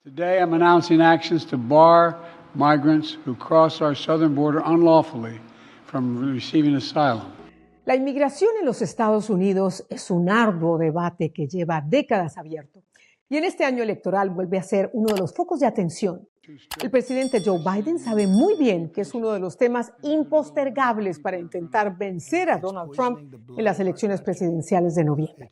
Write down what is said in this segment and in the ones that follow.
Today, I'm announcing actions to bar migrants who cross our southern border unlawfully from receiving asylum. La inmigración en los Estados Unidos es un arduo debate que lleva décadas abierto y en este año electoral vuelve a ser uno de los focos de atención. El presidente Joe Biden sabe muy bien que es uno de los temas impostergables para intentar vencer a Donald Trump en las elecciones presidenciales de noviembre.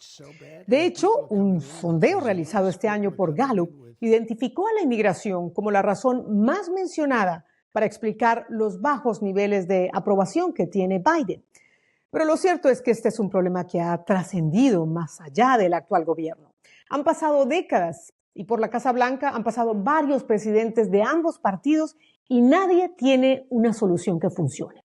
De hecho, un sondeo realizado este año por Gallup identificó a la inmigración como la razón más mencionada para explicar los bajos niveles de aprobación que tiene Biden. Pero lo cierto es que este es un problema que ha trascendido más allá del actual gobierno. Han pasado décadas y por la Casa Blanca han pasado varios presidentes de ambos partidos y nadie tiene una solución que funcione.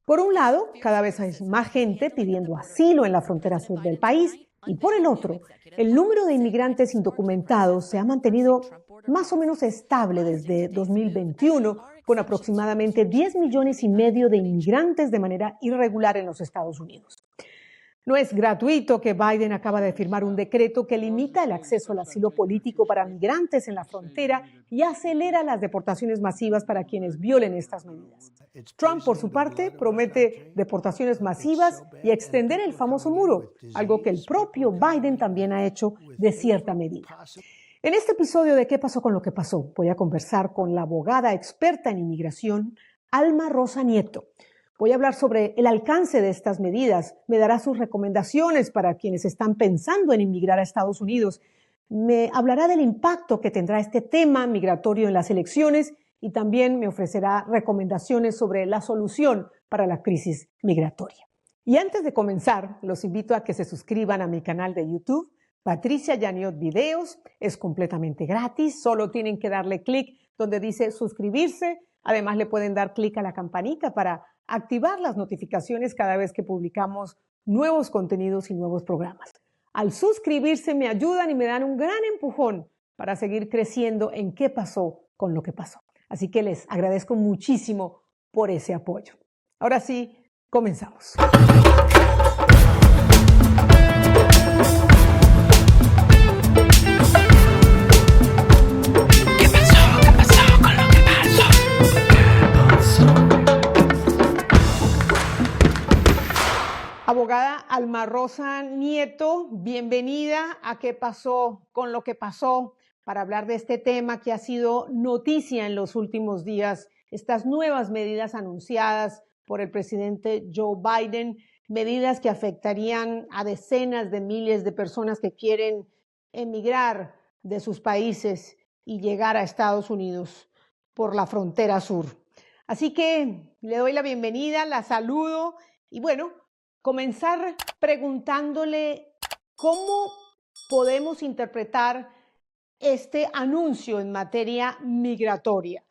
Por un lado, cada vez hay más gente pidiendo asilo en la frontera sur del país y por el otro, el número de inmigrantes indocumentados se ha mantenido más o menos estable desde 2021, con aproximadamente 10 millones y medio de inmigrantes de manera irregular en los Estados Unidos. No es gratuito que Biden acaba de firmar un decreto que limita el acceso al asilo político para migrantes en la frontera y acelera las deportaciones masivas para quienes violen estas medidas. Trump, por su parte, promete deportaciones masivas y extender el famoso muro, algo que el propio Biden también ha hecho de cierta medida. En este episodio de ¿Qué pasó con lo que pasó? Voy a conversar con la abogada experta en inmigración, Alma Rosa Nieto. Voy a hablar sobre el alcance de estas medidas, me dará sus recomendaciones para quienes están pensando en inmigrar a Estados Unidos, me hablará del impacto que tendrá este tema migratorio en las elecciones y también me ofrecerá recomendaciones sobre la solución para la crisis migratoria. Y antes de comenzar, los invito a que se suscriban a mi canal de YouTube, Patricia Yaniot Videos, es completamente gratis, solo tienen que darle clic donde dice suscribirse, además le pueden dar clic a la campanita para activar las notificaciones cada vez que publicamos nuevos contenidos y nuevos programas. Al suscribirse me ayudan y me dan un gran empujón para seguir creciendo en qué pasó con lo que pasó. Así que les agradezco muchísimo por ese apoyo. Ahora sí, comenzamos. Abogada Alma Rosa Nieto, bienvenida a ¿Qué pasó con lo que pasó? Para hablar de este tema que ha sido noticia en los últimos días, estas nuevas medidas anunciadas por el presidente Joe Biden, medidas que afectarían a decenas de miles de personas que quieren emigrar de sus países y llegar a Estados Unidos por la frontera sur. Así que le doy la bienvenida, la saludo y bueno, comenzar preguntándole cómo podemos interpretar este anuncio en materia migratoria.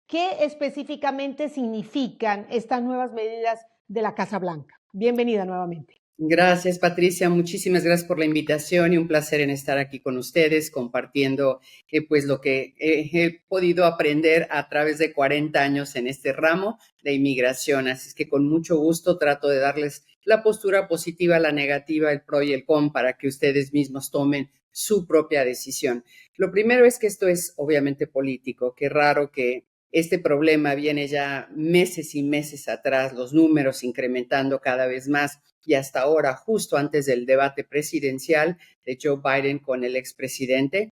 ¿Qué específicamente significan estas nuevas medidas de la Casa Blanca? Bienvenida nuevamente. Gracias, Patricia. Muchísimas gracias por la invitación y un placer en estar aquí con ustedes compartiendo pues lo que he podido aprender a través de 40 años en este ramo de inmigración. Así es que con mucho gusto trato de darles la postura positiva, la negativa, el pro y el con para que ustedes mismos tomen su propia decisión. Lo primero es que esto es obviamente político. Qué raro que este problema viene ya meses y meses atrás, los números incrementando cada vez más y hasta ahora, justo antes del debate presidencial de Joe Biden con el expresidente,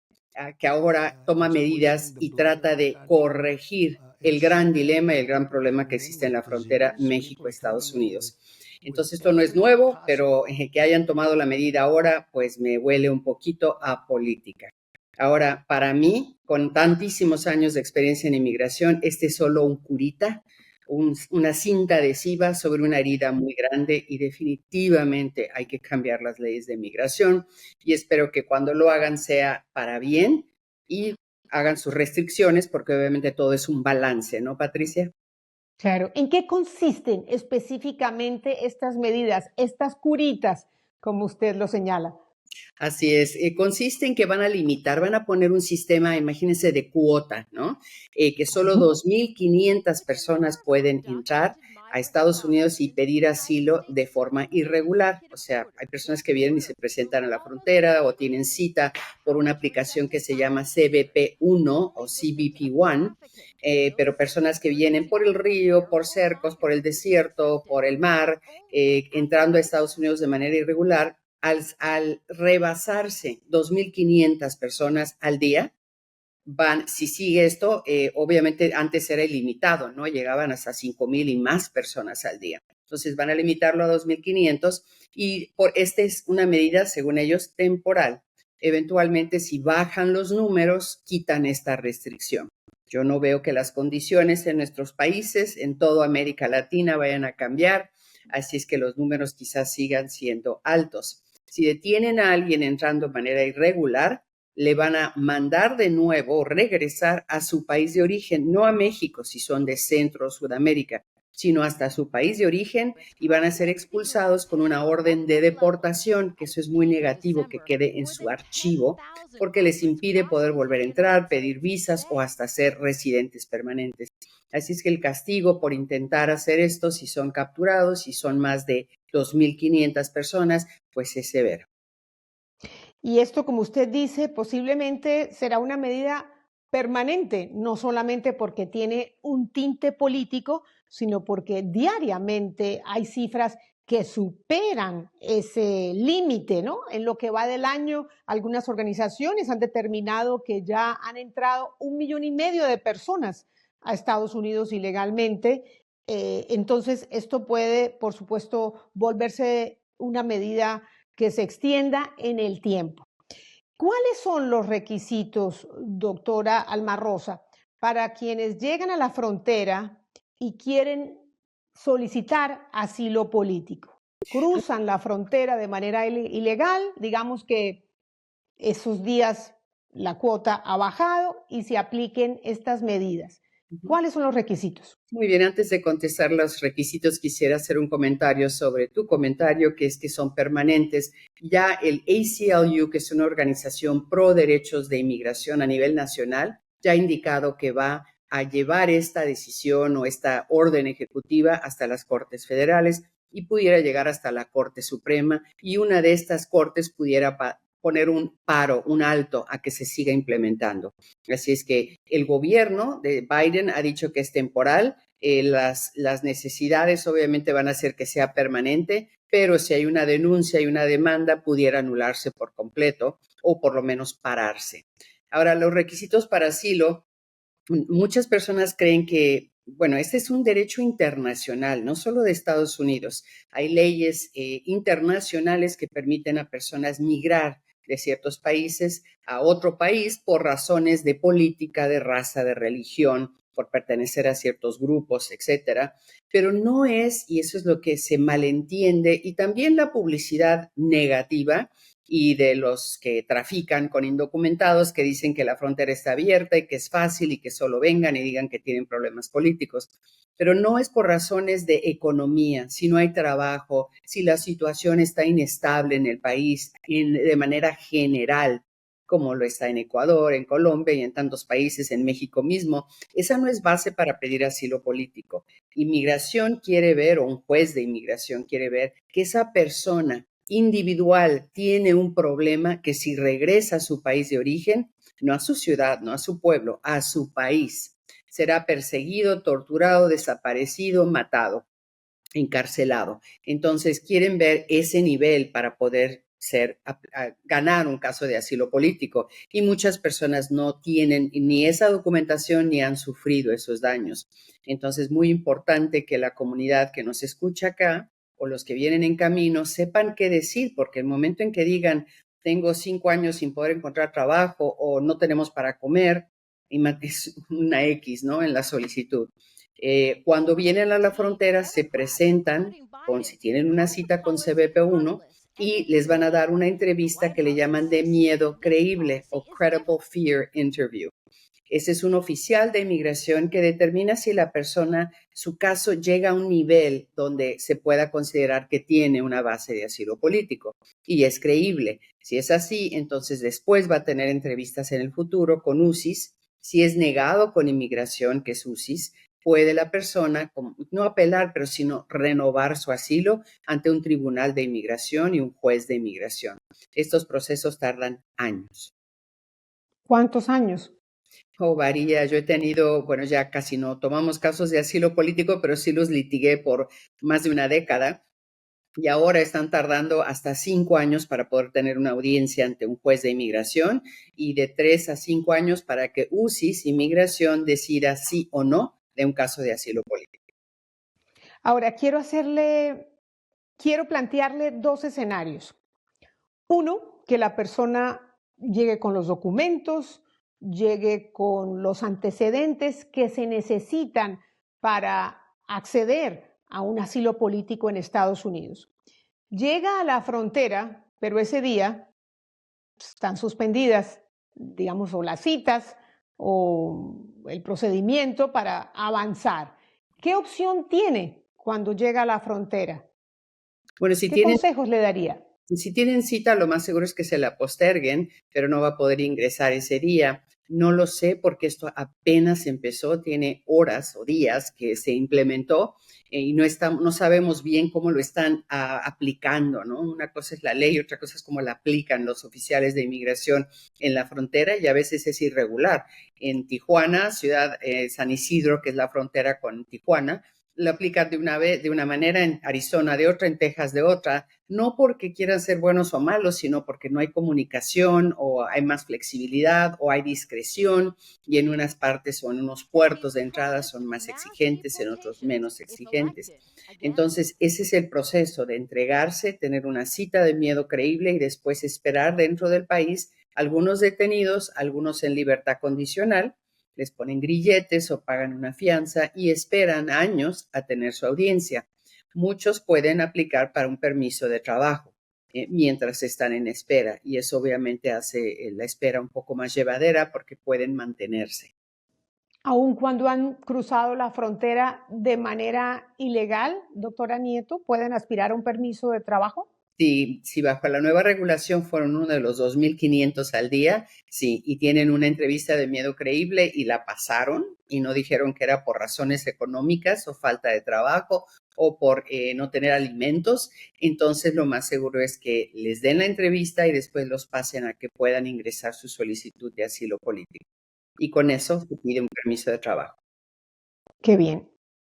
que ahora toma medidas y trata de corregir el gran dilema y el gran problema que existe en la frontera México-Estados Unidos. Entonces, esto no es nuevo, pero que hayan tomado la medida ahora, pues me huele un poquito a política. Ahora, para mí, con tantísimos años de experiencia en inmigración, este es solo un curita, una cinta adhesiva sobre una herida muy grande y definitivamente hay que cambiar las leyes de inmigración y espero que cuando lo hagan sea para bien y hagan sus restricciones porque obviamente todo es un balance, ¿no, Patricia? Claro. ¿En qué consisten específicamente estas medidas, estas curitas, como usted lo señala? Así es, consiste en que van a limitar, van a poner un sistema, imagínense, de cuota, ¿no? Que solo 2,500 personas pueden entrar a Estados Unidos y pedir asilo de forma irregular. O sea, hay personas que vienen y se presentan a la frontera o tienen cita por una aplicación que se llama CBP-1 o CBP-1, pero personas que vienen por el río, por cercos, por el desierto, por el mar, entrando a Estados Unidos de manera irregular, al rebasarse 2.500 personas al día, si sigue esto, obviamente antes era ilimitado, ¿no? Llegaban hasta 5,000 y más personas al día. Entonces van a limitarlo a 2.500 y esta es una medida, según ellos, temporal. Eventualmente, si bajan los números, quitan esta restricción. Yo no veo que las condiciones en nuestros países, en toda América Latina, vayan a cambiar, así es que los números quizás sigan siendo altos. Si detienen a alguien entrando de manera irregular, le van a mandar de nuevo regresar a su país de origen, no a México si son de Centro o Sudamérica, sino hasta su país de origen y van a ser expulsados con una orden de deportación, que eso es muy negativo que quede en su archivo, porque les impide poder volver a entrar, pedir visas o hasta ser residentes permanentes. Así es que el castigo por intentar hacer esto, si son capturados, si son más de 2.500 personas, pues es severo. Y esto, como usted dice, posiblemente será una medida permanente, no solamente porque tiene un tinte político, sino porque diariamente hay cifras que superan ese límite, ¿no? En lo que va del año, algunas organizaciones han determinado que ya han entrado 1,5 millones de personas a Estados Unidos ilegalmente. Entonces, esto puede, por supuesto, volverse una medida que se extienda en el tiempo. ¿Cuáles son los requisitos, doctora Alma Rosa, para quienes llegan a la frontera y quieren solicitar asilo político? Cruzan la frontera de manera ilegal, digamos que esos días la cuota ha bajado y se apliquen estas medidas. ¿Cuáles son los requisitos? Muy bien, antes de contestar los requisitos, quisiera hacer un comentario sobre tu comentario, que es que son permanentes. Ya el ACLU, que es una organización pro derechos de inmigración a nivel nacional, ya ha indicado que va a llevar esta decisión o esta orden ejecutiva hasta las Cortes Federales y pudiera llegar hasta la Corte Suprema, y una de estas cortes pudiera poner un paro, un alto a que se siga implementando. Así es que el gobierno de Biden ha dicho que es temporal. Las necesidades obviamente van a hacer que sea permanente, pero si hay una denuncia y una demanda, pudiera anularse por completo o por lo menos pararse. Ahora, los requisitos para asilo, muchas personas creen que, bueno, este es un derecho internacional, no solo de Estados Unidos. Hay leyes internacionales que permiten a personas migrar de ciertos países a otro país por razones de política, de raza, de religión, por pertenecer a ciertos grupos, etcétera. Pero no es, y eso es lo que se malentiende, y también la publicidad negativa y de los que trafican con indocumentados, que dicen que la frontera está abierta y que es fácil y que solo vengan y digan que tienen problemas políticos. Pero no es por razones de economía, si no hay trabajo, si la situación está inestable en el país de manera general, como lo está en Ecuador, en Colombia y en tantos países, en México mismo. Esa no es base para pedir asilo político. Inmigración quiere ver, o un juez de inmigración quiere ver, que esa persona individual tiene un problema, que si regresa a su país de origen, no a su ciudad, no a su pueblo, a su país, será perseguido, torturado, desaparecido, matado, encarcelado. Entonces quieren ver ese nivel para poder ganar un caso de asilo político, y muchas personas no tienen ni esa documentación ni han sufrido esos daños. Entonces, muy importante que la comunidad que nos escucha acá o los que vienen en camino sepan qué decir, porque el momento en que digan tengo 5 años sin poder encontrar trabajo o no tenemos para comer, es una X, ¿no? En la solicitud. Cuando vienen a la frontera se presentan si tienen una cita con CBP-1, y les van a dar una entrevista que le llaman de miedo creíble o Credible Fear Interview. Ese es un oficial de inmigración que determina si la persona, su caso llega a un nivel donde se pueda considerar que tiene una base de asilo político y es creíble. Si es así, entonces después va a tener entrevistas en el futuro con UCIS. Si es negado con inmigración, que es UCIS, puede la persona no apelar, pero sino renovar su asilo ante un tribunal de inmigración y un juez de inmigración. Estos procesos tardan años. ¿Cuántos años? Varía. Yo he tenido, bueno, ya casi no tomamos casos de asilo político, pero sí los litigué por más de una década. Y ahora están tardando hasta 5 años para poder tener una audiencia ante un juez de inmigración y de 3 a 5 años para que UCIS, Inmigración, decida sí o no de un caso de asilo político. Ahora, quiero plantearle dos escenarios. Uno, que la persona llegue con los documentos, llegue con los antecedentes que se necesitan para acceder a un asilo político en Estados Unidos. Llega a la frontera, pero ese día están suspendidas, digamos, o las citas o el procedimiento para avanzar. ¿Qué opción tiene cuando llega a la frontera? Bueno, ¿Qué consejos le daría? si tienen cita, lo más seguro es que se la posterguen, pero no va a poder ingresar ese día. No lo sé porque esto apenas empezó, tiene horas o días que se implementó y no sabemos bien cómo lo están aplicando, ¿no? Una cosa es la ley, otra cosa es cómo la aplican los oficiales de inmigración en la frontera y a veces es irregular. En Tijuana, ciudad San Isidro, que es la frontera con Tijuana, lo aplican de una manera, en Arizona de otra, en Texas de otra, no porque quieran ser buenos o malos, sino porque no hay comunicación o hay más flexibilidad o hay discreción y en unas partes o en unos puertos de entrada son más exigentes, en otros menos exigentes. Entonces, ese es el proceso de entregarse, tener una cita de miedo creíble y después esperar dentro del país, algunos detenidos, algunos en libertad condicional, les ponen grilletes o pagan una fianza y esperan años a tener su audiencia. Muchos pueden aplicar para un permiso de trabajo mientras están en espera y eso obviamente hace la espera un poco más llevadera porque pueden mantenerse. Aun cuando han cruzado la frontera de manera ilegal, doctora Nieto, ¿pueden aspirar a un permiso de trabajo? Si bajo la nueva regulación fueron uno de los 2,500 al día, sí, y tienen una entrevista de miedo creíble y la pasaron y no dijeron que era por razones económicas o falta de trabajo o por no tener alimentos, entonces lo más seguro es que les den la entrevista y después los pasen a que puedan ingresar su solicitud de asilo político. Y con eso se pide un permiso de trabajo. Qué bien.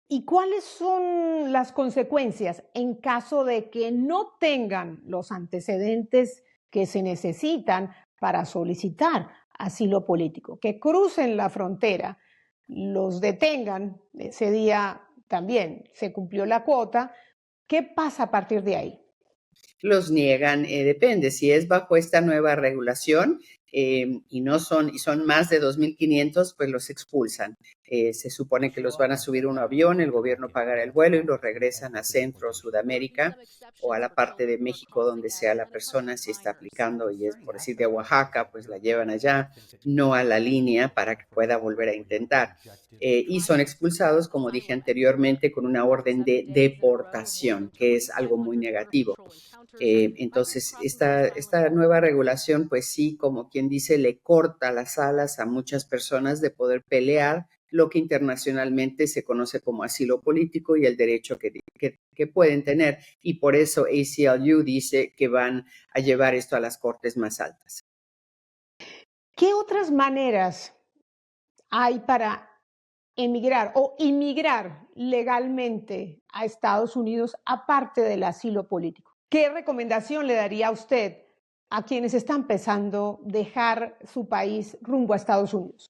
¿Y cuáles son las consecuencias en caso de que no tengan los antecedentes que se necesitan para solicitar asilo político? Que crucen la frontera, los detengan, ese día también se cumplió la cuota. ¿Qué pasa a partir de ahí? Los niegan, depende, si es bajo esta nueva regulación y son más de 2,500, pues los expulsan. Se supone que los van a subir a un avión, el gobierno pagará el vuelo y los regresan a Centro, Sudamérica o a la parte de México donde sea la persona, si está aplicando y es por decir de Oaxaca, pues la llevan allá, no a la línea para que pueda volver a intentar. Y son expulsados, como dije anteriormente, con una orden de deportación, que es algo muy negativo. Entonces, esta nueva regulación, pues sí, como quien dice, le corta las alas a muchas personas de poder pelear lo que internacionalmente se conoce como asilo político y el derecho que pueden tener. Y por eso ACLU dice que van a llevar esto a las cortes más altas. ¿Qué otras maneras hay para emigrar o inmigrar legalmente a Estados Unidos aparte del asilo político? ¿Qué recomendación le daría a usted a quienes están pensando dejar su país rumbo a Estados Unidos?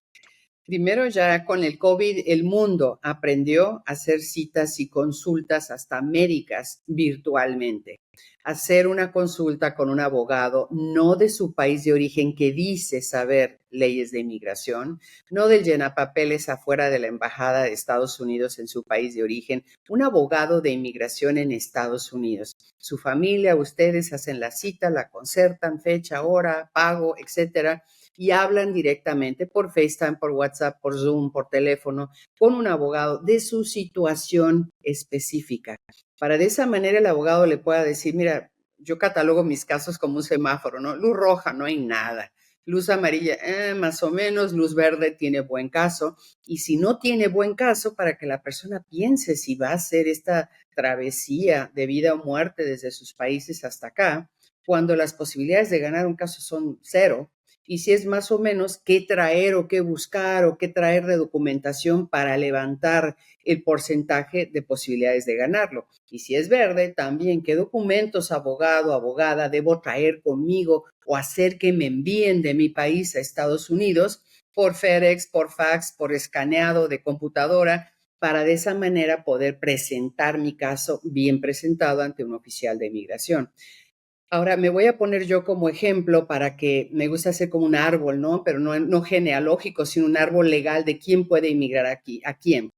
Primero, ya con el COVID, el mundo aprendió a hacer citas y consultas hasta médicas virtualmente. Hacer una consulta con un abogado, no de su país de origen que dice saber leyes de inmigración, no del llenapapeles afuera de la embajada de Estados Unidos en su país de origen, un abogado de inmigración en Estados Unidos. Su familia, ustedes hacen la cita, la concertan, fecha, hora, pago, etcétera, y hablan directamente por FaceTime, por WhatsApp, por Zoom, por teléfono, con un abogado de su situación específica. Para de esa manera el abogado le pueda decir, mira, yo catalogo mis casos como un semáforo, ¿no? Luz roja, no hay nada. Luz amarilla, más o menos, luz verde tiene buen caso. Y si no tiene buen caso, para que la persona piense si va a hacer esta travesía de vida o muerte desde sus países hasta acá, cuando las posibilidades de ganar un caso son cero, y si es más o menos qué traer o qué buscar o qué traer de documentación para levantar el porcentaje de posibilidades de ganarlo. Y si es verde, también qué documentos, abogado, abogada, debo traer conmigo o hacer que me envíen de mi país a Estados Unidos por FedEx, por fax, por escaneado de computadora, para de esa manera poder presentar mi caso bien presentado ante un oficial de inmigración. Ahora me voy a poner yo como ejemplo para que me gusta hacer como un árbol, ¿no? Pero no genealógico, sino un árbol legal de quién puede inmigrar aquí, a quién.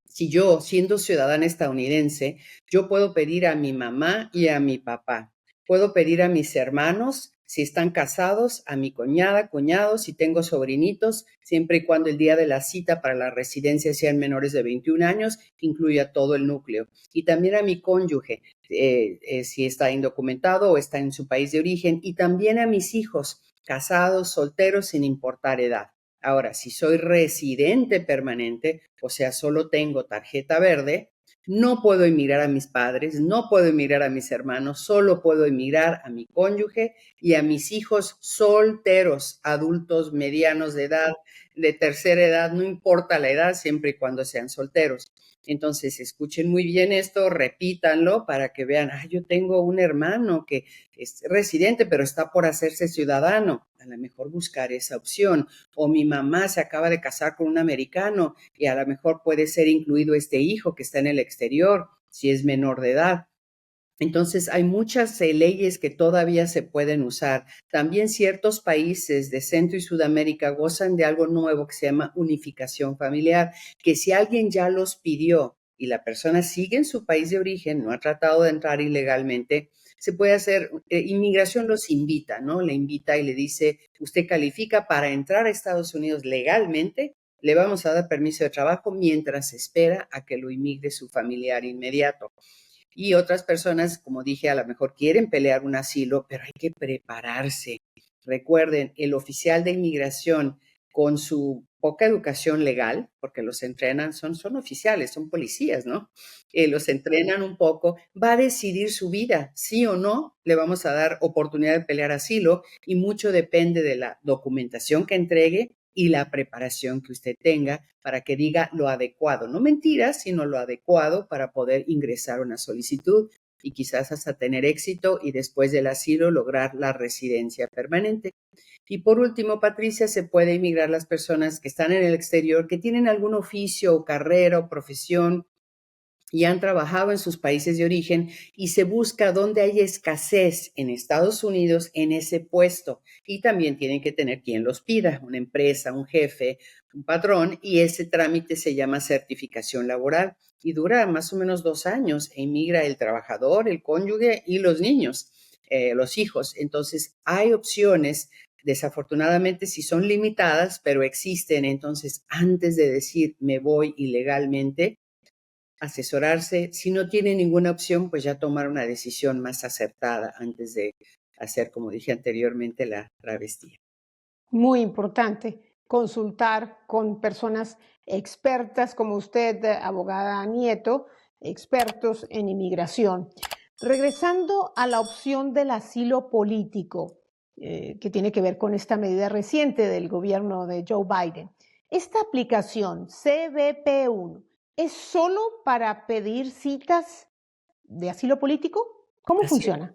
Si yo, siendo ciudadana estadounidense, yo puedo pedir a mi mamá y a mi papá. Puedo pedir a mis hermanos, si están casados, a mi cuñada, cuñados, si tengo sobrinitos, siempre y cuando el día de la cita para la residencia sean menores de 21 años, incluya todo el núcleo. Y también a mi cónyuge, si está indocumentado o está en su país de origen, y también a mis hijos, casados, solteros, sin importar edad. Ahora, si soy residente permanente, o sea, solo tengo tarjeta verde, no puedo emigrar a mis padres, no puedo emigrar a mis hermanos, solo puedo emigrar a mi cónyuge y a mis hijos solteros, adultos medianos de edad, de tercera edad, no importa la edad, siempre y cuando sean solteros. Entonces, escuchen muy bien esto, repítanlo para que vean, yo tengo un hermano que es residente, pero está por hacerse ciudadano. A lo mejor buscar esa opción. O mi mamá se acaba de casar con un americano y a lo mejor puede ser incluido este hijo que está en el exterior, si es menor de edad. Entonces, hay muchas leyes que todavía se pueden usar. También ciertos países de Centro y Sudamérica gozan de algo nuevo que se llama unificación familiar, que si alguien ya los pidió y la persona sigue en su país de origen, no ha tratado de entrar ilegalmente, se puede hacer, inmigración los invita, ¿no? Le invita y le dice, usted califica para entrar a Estados Unidos legalmente, le vamos a dar permiso de trabajo mientras espera a que lo inmigre su familiar inmediato. Y otras personas, como dije, a lo mejor quieren pelear un asilo, pero hay que prepararse. Recuerden, el oficial de inmigración con su poca educación legal, porque los entrenan, son oficiales, son policías, ¿no? Los entrenan un poco, va a decidir su vida, sí o no, le vamos a dar oportunidad de pelear asilo y mucho depende de la documentación que entregue y la preparación que usted tenga para que diga lo adecuado, no mentiras, sino lo adecuado para poder ingresar una solicitud y quizás hasta tener éxito y después del asilo lograr la residencia permanente. Y por último, Patricia, se puede inmigrar las personas que están en el exterior, que tienen algún oficio o carrera o profesión y han trabajado en sus países de origen y se busca dónde hay escasez en Estados Unidos en ese puesto. Y también tienen que tener quien los pida, una empresa, un jefe, un patrón, y ese trámite se llama certificación laboral y dura más o menos 2 años e inmigra el trabajador, el cónyuge y los niños, los hijos. Entonces, hay opciones. Desafortunadamente sí son limitadas, pero existen. Entonces, antes de decir me voy ilegalmente, asesorarse. Si no tiene ninguna opción, pues ya tomar una decisión más acertada antes de hacer, como dije anteriormente, la travestía. Muy importante consultar con personas expertas como usted, abogada Nieto, expertos en inmigración. Regresando a la opción del asilo político, que tiene que ver con esta medida reciente del gobierno de Joe Biden. Esta aplicación CBP1 es solo para pedir citas de asilo político. ¿Cómo Así funciona?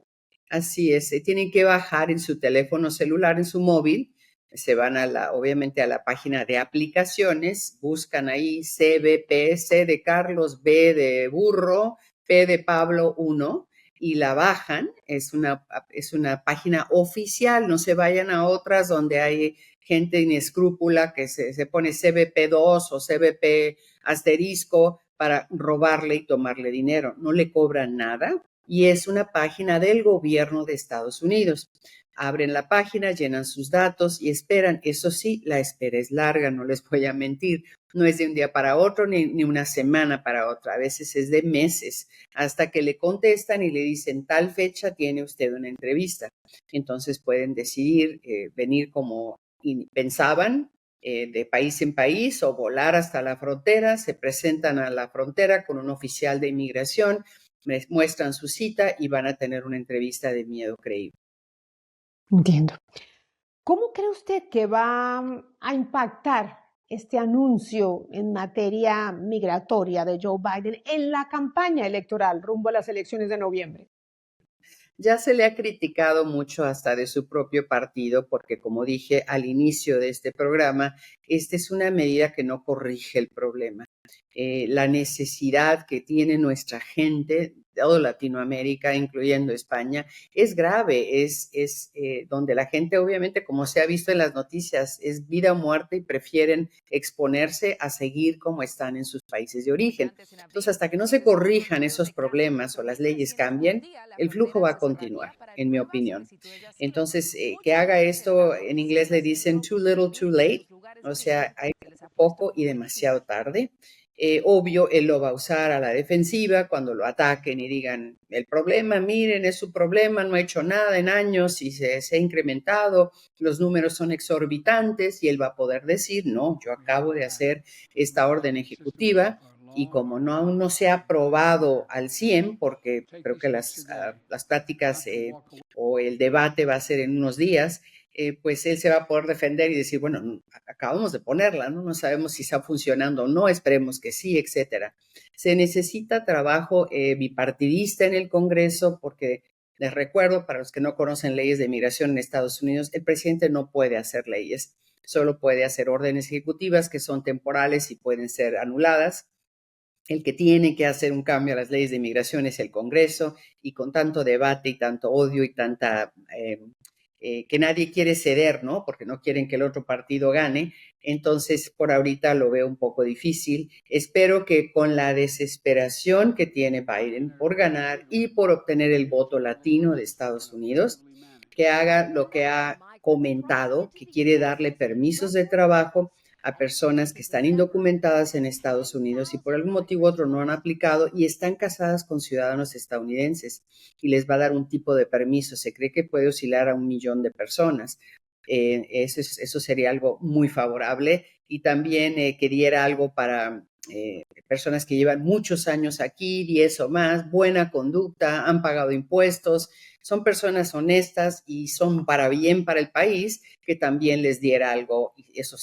Así es, se tienen que bajar en su teléfono celular, en su móvil, se van obviamente a la página de aplicaciones, buscan ahí CBP, C de Carlos, B de burro, P de Pablo 1 y la bajan, es una página oficial, no se vayan a otras donde hay gente inescrúpula que se pone CBP2 o CBP asterisco para robarle y tomarle dinero, no le cobran nada y es una página del gobierno de Estados Unidos. abren la página, llenan sus datos y esperan. Eso sí, la espera es larga, no les voy a mentir. No es de un día para otro ni una semana para otra. A veces es de meses hasta que le contestan y le dicen tal fecha tiene usted una entrevista. Entonces pueden decidir venir como pensaban, de país en país o volar hasta la frontera. Se presentan a la frontera con un oficial de inmigración, muestran su cita y van a tener una entrevista de miedo creíble. Entiendo. ¿Cómo cree usted que va a impactar este anuncio en materia migratoria de Joe Biden en la campaña electoral rumbo a las elecciones de noviembre? Ya se le ha criticado mucho hasta de su propio partido porque, como dije al inicio de este programa, esta es una medida que no corrige el problema. La necesidad que tiene nuestra gente, toda Latinoamérica, incluyendo España, es grave, es donde la gente, obviamente, como se ha visto en las noticias, es vida o muerte y prefieren exponerse a seguir como están en sus países de origen. Entonces, hasta que no se corrijan esos problemas o las leyes cambien, el flujo va a continuar, en mi opinión. Entonces, que haga esto, en inglés le dicen too little, too late, o sea, hay poco y demasiado tarde. Obvio, él lo va a usar a la defensiva cuando lo ataquen y digan, el problema, miren, es su problema, no ha hecho nada en años y se ha incrementado, los números son exorbitantes y él va a poder decir, no, yo acabo de hacer esta orden ejecutiva y como aún no se ha aprobado al 100, porque creo que las pláticas o el debate va a ser en unos días, pues él se va a poder defender y decir, bueno, acabamos de ponerla, ¿no? No sabemos si está funcionando o no, esperemos que sí, etcétera. Se necesita trabajo bipartidista en el Congreso porque, les recuerdo, para los que no conocen leyes de migración en Estados Unidos, el presidente no puede hacer leyes, solo puede hacer órdenes ejecutivas que son temporales y pueden ser anuladas. El que tiene que hacer un cambio a las leyes de inmigración es el Congreso, y con tanto debate y tanto odio y tanta que nadie quiere ceder, ¿no? Porque no quieren que el otro partido gane. Entonces, por ahorita lo veo un poco difícil. Espero que con la desesperación que tiene Biden por ganar y por obtener el voto latino de Estados Unidos, que haga lo que ha comentado, que quiere darle permisos de trabajo a personas que están indocumentadas en Estados Unidos y por algún motivo u otro no han aplicado y están casadas con ciudadanos estadounidenses, y les va a dar un tipo de permiso. Se cree que puede oscilar a 1 millón de personas. Eso sería algo muy favorable, y también que diera algo para personas que llevan muchos años aquí, 10 o más, buena conducta, han pagado impuestos, son personas honestas y son para bien para el país, que también les diera algo, y eso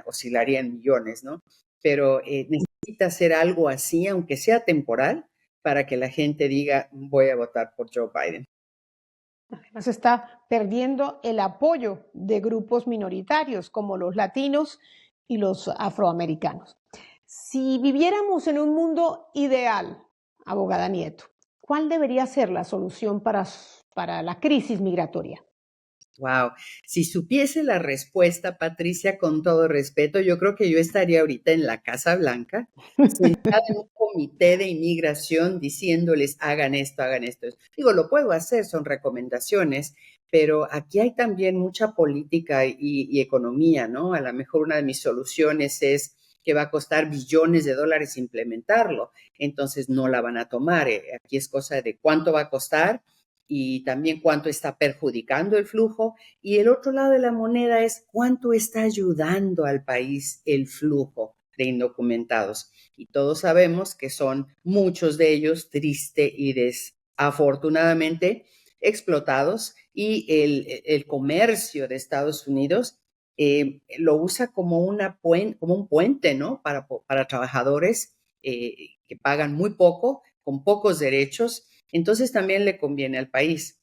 oscilaría en millones, ¿no? Pero necesita hacer algo así, aunque sea temporal, para que la gente diga, voy a votar por Joe Biden. Además está perdiendo el apoyo de grupos minoritarios como los latinos y los afroamericanos. Si viviéramos en un mundo ideal, abogada Nieto, ¿cuál debería ser la solución para la crisis migratoria? Wow, si supiese la respuesta, Patricia, con todo respeto, yo creo que yo estaría ahorita en la Casa Blanca, sentada en un comité de inmigración diciéndoles, hagan esto, hagan esto. Digo, lo puedo hacer, son recomendaciones, pero aquí hay también mucha política y economía, ¿no? A lo mejor una de mis soluciones es que va a costar billones de dólares implementarlo, entonces no la van a tomar. Aquí es cosa de cuánto va a costar y también cuánto está perjudicando el flujo. Y el otro lado de la moneda es cuánto está ayudando al país el flujo de indocumentados. Y todos sabemos que son muchos de ellos, triste y desafortunadamente, explotados, y el comercio de Estados Unidos lo usa como un puente, ¿no? Para trabajadores que pagan muy poco, con pocos derechos. Entonces también le conviene al país.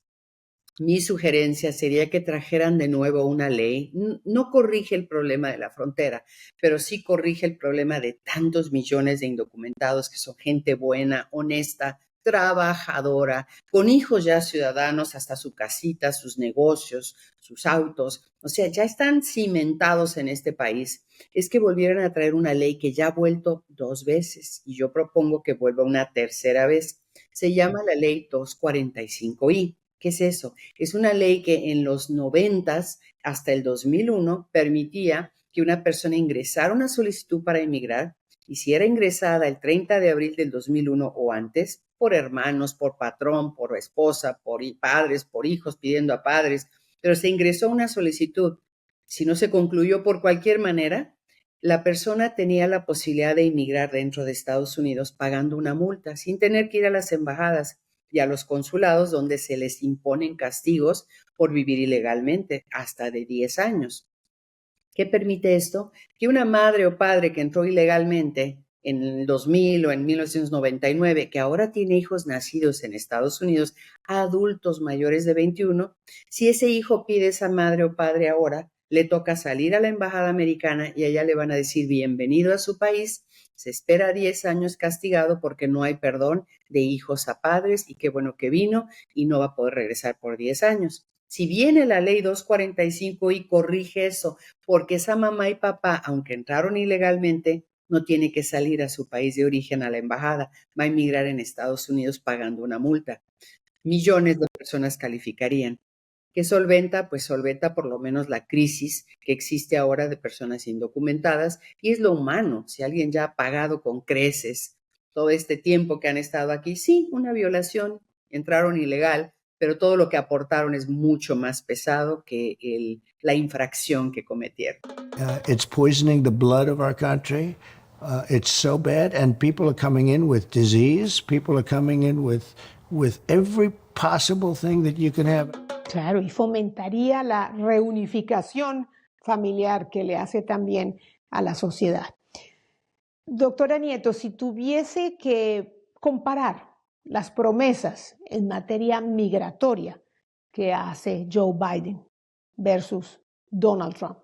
Mi sugerencia sería que trajeran de nuevo una ley. No corrige el problema de la frontera, pero sí corrige el problema de tantos millones de indocumentados que son gente buena, honesta, trabajadora, con hijos ya ciudadanos, hasta su casita, sus negocios, sus autos. O sea, ya están cimentados en este país. Es que volvieran a traer una ley que ya ha vuelto 2 veces, y yo propongo que vuelva una tercera vez. Se llama la ley 245I. ¿Qué es eso? Es una ley que en los 90 hasta el 2001 permitía que una persona ingresara una solicitud para emigrar y si era ingresada el 30 de abril del 2001 o antes, por hermanos, por patrón, por esposa, por padres, por hijos pidiendo a padres, pero se ingresó una solicitud. Si no se concluyó por cualquier manera, la persona tenía la posibilidad de emigrar dentro de Estados Unidos pagando una multa sin tener que ir a las embajadas y a los consulados donde se les imponen castigos por vivir ilegalmente hasta de 10 años. ¿Qué permite esto? Que una madre o padre que entró ilegalmente en el 2000 o en 1999, que ahora tiene hijos nacidos en Estados Unidos, adultos mayores de 21, si ese hijo pide a esa madre o padre ahora, le toca salir a la embajada americana y allá le van a decir bienvenido a su país, se espera 10 años castigado porque no hay perdón de hijos a padres y qué bueno que vino y no va a poder regresar por 10 años. Si viene la ley 245 y corrige eso, porque esa mamá y papá, aunque entraron ilegalmente, no tiene que salir a su país de origen, a la embajada, va a emigrar en Estados Unidos pagando una multa. Millones de personas calificarían. ¿Qué solventa? Pues solventa por lo menos la crisis que existe ahora de personas indocumentadas y es lo humano. Si alguien ya ha pagado con creces todo este tiempo que han estado aquí, sí, una violación, entraron ilegal, pero todo lo que aportaron es mucho más pesado que la infracción que cometieron. It's poisoning the blood of our country. It's so bad, and people are coming in with disease. People are coming in with every possible thing that you can have. Claro, y fomentaría la reunificación familiar que le hace también a la sociedad. Doctora Nieto, si tuviese que comparar las promesas en materia migratoria que hace Joe Biden versus Donald Trump,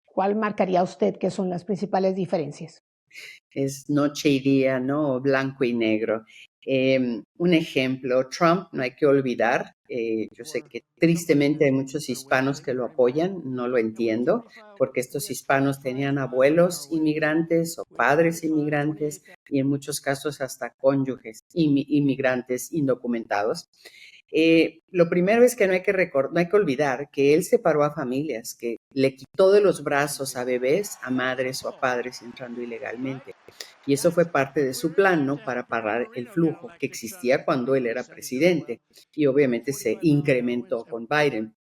¿cuál marcaría usted que son las principales diferencias? Es noche y día, ¿no? Blanco y negro. Un ejemplo, Trump, no hay que olvidar, yo sé que tristemente hay muchos hispanos que lo apoyan, no lo entiendo, porque estos hispanos tenían abuelos inmigrantes o padres inmigrantes y en muchos casos hasta cónyuges inmigrantes indocumentados. Lo primero es que no hay que olvidar que él separó a familias, que le quitó de los brazos a bebés, a madres o a padres entrando ilegalmente. Y eso fue parte de su plan, ¿no? Para parar el flujo que existía cuando él era presidente. Y obviamente se incrementó con Biden.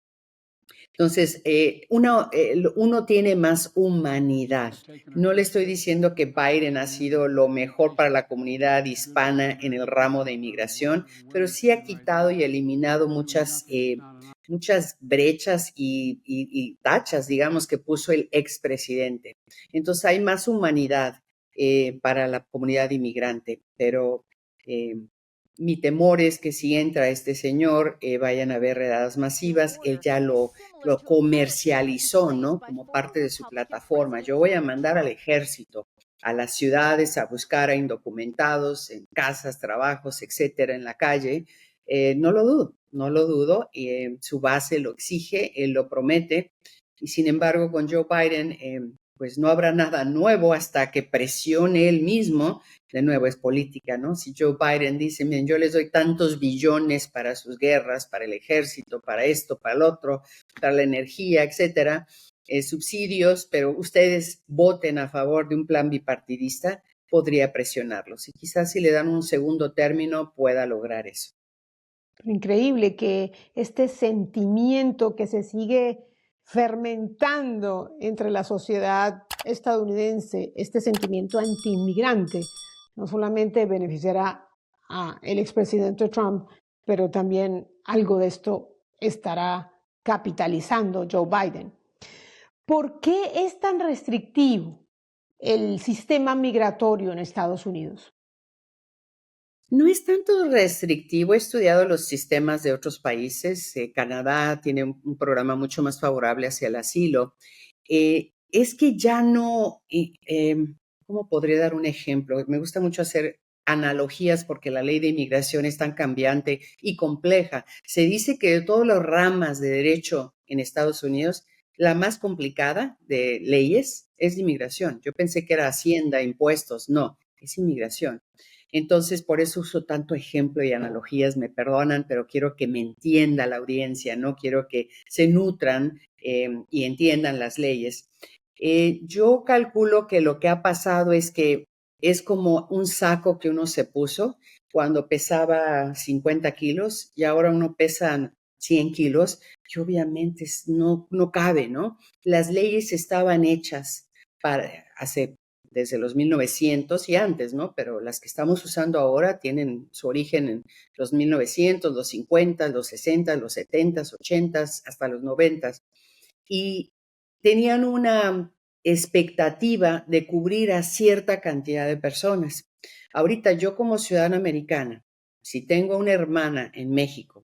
Entonces, uno tiene más humanidad. No le estoy diciendo que Biden ha sido lo mejor para la comunidad hispana en el ramo de inmigración, pero sí ha quitado y eliminado muchas brechas y tachas, digamos, que puso el expresidente. Entonces, hay más humanidad para la comunidad inmigrante, pero mi temor es que si entra este señor, vayan a haber redadas masivas. Él ya lo comercializó, ¿no? Como parte de su plataforma. Yo voy a mandar al ejército a las ciudades a buscar a indocumentados en casas, trabajos, etcétera, en la calle. No lo dudo. Su base lo exige, él lo promete. Y sin embargo, con Joe Biden, pues no habrá nada nuevo hasta que presione él mismo. De nuevo, es política, ¿no? Si Joe Biden dice, miren, yo les doy tantos billones para sus guerras, para el ejército, para esto, para el otro, para la energía, etcétera, subsidios, pero ustedes voten a favor de un plan bipartidista, podría presionarlos. Y quizás si le dan un segundo término pueda lograr eso. Increíble que este sentimiento que se sigue fermentando entre la sociedad estadounidense, este sentimiento antiinmigrante, no solamente beneficiará al expresidente Trump, pero también algo de esto estará capitalizando Joe Biden. ¿Por qué es tan restrictivo el sistema migratorio en Estados Unidos? No es tanto restrictivo. He estudiado los sistemas de otros países. Canadá tiene un programa mucho más favorable hacia el asilo. Es que ya no, ¿cómo podría dar un ejemplo? Me gusta mucho hacer analogías porque la ley de inmigración es tan cambiante y compleja. Se dice que de todas las ramas de derecho en Estados Unidos, la más complicada de leyes es de inmigración. Yo pensé que era Hacienda, impuestos. No, es inmigración. Entonces, por eso uso tanto ejemplo y analogías, me perdonan, pero quiero que me entienda la audiencia, ¿no? Quiero que se nutran y entiendan las leyes. Yo calculo que lo que ha pasado es que es como un saco que uno se puso cuando pesaba 50 kilos y ahora uno pesa 100 kilos y obviamente no cabe, ¿no? Las leyes estaban hechas para desde los 1900 y antes, ¿no? Pero las que estamos usando ahora tienen su origen en los 1900, los 50, los 60, los 70, 80, hasta los 90. Y tenían una expectativa de cubrir a cierta cantidad de personas. Ahorita yo como ciudadana americana, si tengo una hermana en México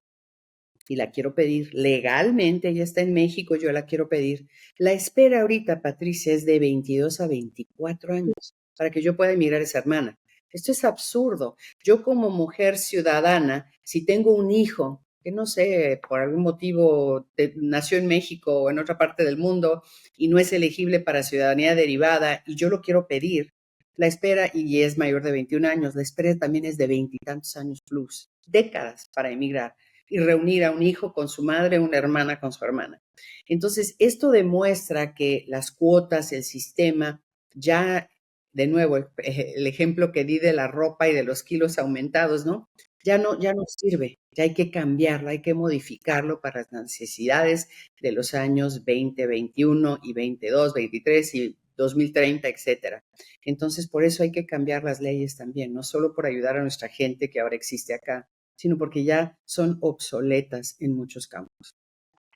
y la quiero pedir legalmente, ella está en México, yo la quiero pedir, la espera ahorita, Patricia, es de 22 a 24 años para que yo pueda emigrar a esa hermana. Esto es absurdo. Yo como mujer ciudadana, si tengo un hijo que no sé, por algún motivo nació en México o en otra parte del mundo y no es elegible para ciudadanía derivada y yo lo quiero pedir, la espera, y es mayor de 21 años, la espera también es de 20 y tantos años plus, décadas para emigrar y reunir a un hijo con su madre, una hermana con su hermana. Entonces, esto demuestra que las cuotas, el sistema, ya, de nuevo, el ejemplo que di de la ropa y de los kilos aumentados, ¿no? Ya no sirve, ya hay que cambiarlo, hay que modificarlo para las necesidades de los años 2021 y 22, 23 y 2030, etcétera. Entonces, por eso hay que cambiar las leyes también, no solo por ayudar a nuestra gente que ahora existe acá, sino porque ya son obsoletas en muchos campos.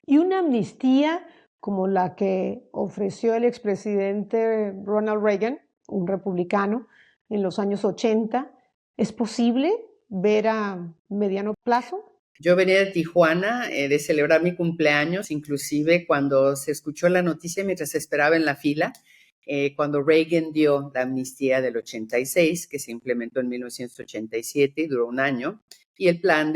Y una amnistía como la que ofreció el expresidente Ronald Reagan, un republicano, en los años 80, ¿es posible ver a mediano plazo? Yo venía de Tijuana de celebrar mi cumpleaños, inclusive cuando se escuchó la noticia mientras esperaba en la fila, cuando Reagan dio la amnistía del 86, que se implementó en 1987 y duró un año, y el plan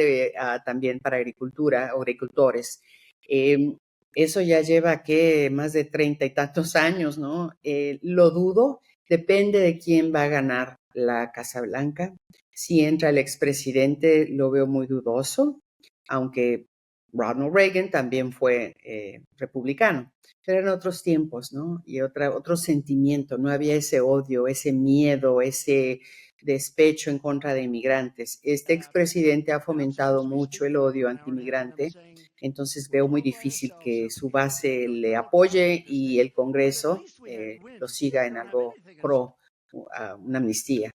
también para agricultores. Eso ya lleva más de 30 y tantos años, ¿no? Lo dudo, depende de quién va a ganar la Casa Blanca. Si entra el expresidente, lo veo muy dudoso, aunque Ronald Reagan también fue republicano, pero eran otros tiempos, ¿no? Y otro sentimiento, no había ese odio, ese miedo, ese despecho en contra de inmigrantes. Este expresidente ha fomentado mucho el odio antimigrante, entonces veo muy difícil que su base le apoye y el Congreso lo siga en algo pro una amnistía.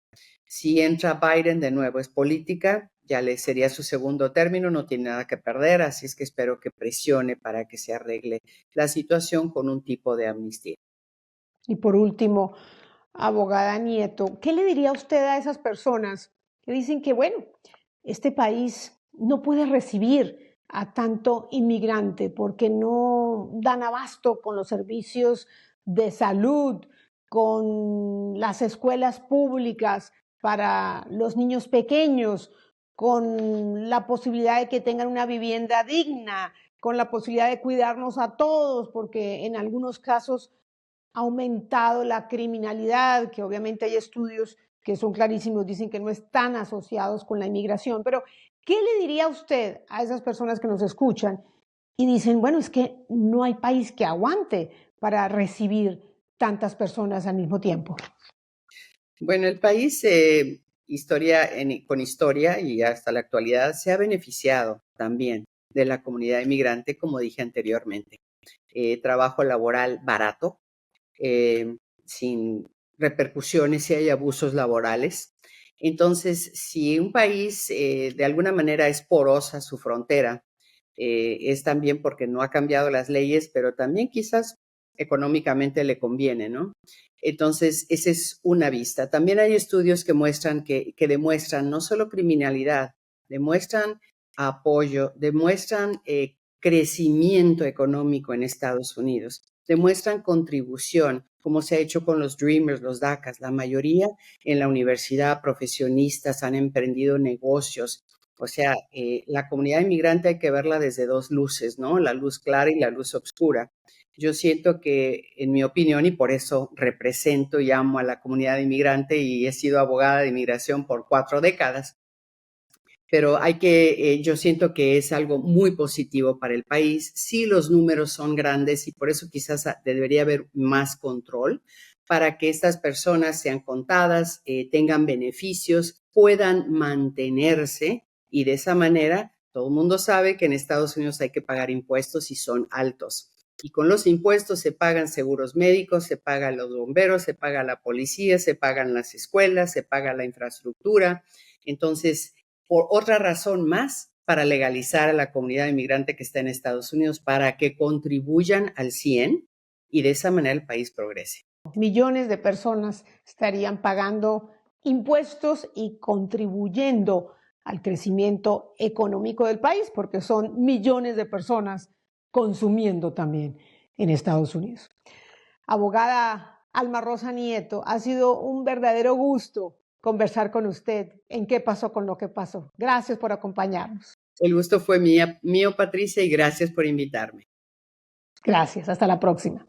Si entra Biden, de nuevo es política, ya le sería su segundo término, no tiene nada que perder, así es que espero que presione para que se arregle la situación con un tipo de amnistía. Y por último, abogada Nieto, ¿qué le diría usted a esas personas que dicen que, bueno, este país no puede recibir a tanto inmigrante porque no dan abasto con los servicios de salud, con las escuelas públicas para los niños pequeños, con la posibilidad de que tengan una vivienda digna, con la posibilidad de cuidarnos a todos, porque en algunos casos ha aumentado la criminalidad, que obviamente hay estudios que son clarísimos, dicen que no están asociados con la inmigración, pero ¿qué le diría usted a esas personas que nos escuchan y dicen, bueno, es que no hay país que aguante para recibir tantas personas al mismo tiempo? Bueno, el país, con historia y hasta la actualidad, se ha beneficiado también de la comunidad inmigrante, como dije anteriormente. Trabajo laboral barato, sin repercusiones si hay abusos laborales. Entonces, si un país de alguna manera es porosa su frontera, es también porque no ha cambiado las leyes, pero también quizás económicamente le conviene, ¿no? Entonces, esa es una vista. También hay estudios que muestran que demuestran no solo criminalidad, demuestran apoyo, demuestran crecimiento económico en Estados Unidos, demuestran contribución, como se ha hecho con los Dreamers, los DACAs. La mayoría en la universidad, profesionistas, han emprendido negocios. O sea, la comunidad inmigrante hay que verla desde dos luces, ¿no? La luz clara y la luz oscura. Yo siento que, en mi opinión, y por eso represento y amo a la comunidad inmigrante y he sido abogada de inmigración por 4 décadas, pero yo siento que es algo muy positivo para el país. Sí, los números son grandes y por eso quizás debería haber más control para que estas personas sean contadas, tengan beneficios, puedan mantenerse y de esa manera todo el mundo sabe que en Estados Unidos hay que pagar impuestos y son altos. Y con los impuestos se pagan seguros médicos, se pagan los bomberos, se paga la policía, se pagan las escuelas, se paga la infraestructura. Entonces, por otra razón más, para legalizar a la comunidad inmigrante que está en Estados Unidos, para que contribuyan al 100 y de esa manera el país progrese. Millones de personas estarían pagando impuestos y contribuyendo al crecimiento económico del país, porque son millones de personas consumiendo también en Estados Unidos. Abogada Alma Rosa Nieto, ha sido un verdadero gusto conversar con usted en qué pasó con lo que pasó. Gracias por acompañarnos. El gusto fue mío, Patricia, y gracias por invitarme. Gracias, hasta la próxima.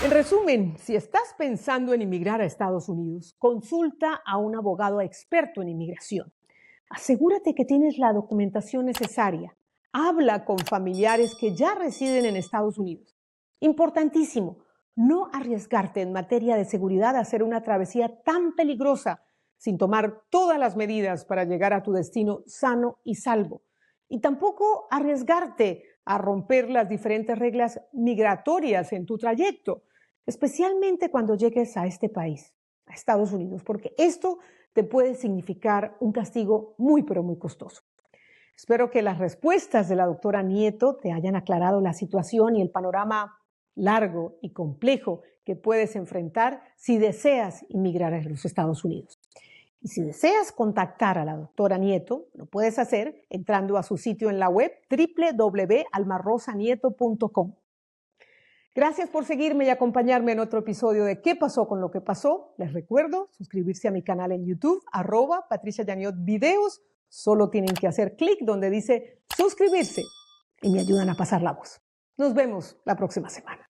En resumen, si estás pensando en inmigrar a Estados Unidos, consulta a un abogado experto en inmigración. Asegúrate que tienes la documentación necesaria. Habla con familiares que ya residen en Estados Unidos. Importantísimo, no arriesgarte en materia de seguridad a hacer una travesía tan peligrosa sin tomar todas las medidas para llegar a tu destino sano y salvo. Y tampoco arriesgarte a romper las diferentes reglas migratorias en tu trayecto, especialmente cuando llegues a este país, a Estados Unidos, porque esto te puede significar un castigo muy, pero muy costoso. Espero que las respuestas de la doctora Nieto te hayan aclarado la situación y el panorama largo y complejo que puedes enfrentar si deseas inmigrar a los Estados Unidos. Y si deseas contactar a la doctora Nieto, lo puedes hacer entrando a su sitio en la web www.almarosanieto.com. Gracias por seguirme y acompañarme en otro episodio de ¿Qué pasó con lo que pasó? Les recuerdo suscribirse a mi canal en YouTube, @PatriciaYaniotVideos. Solo tienen que hacer clic donde dice suscribirse y me ayudan a pasar la voz. Nos vemos la próxima semana.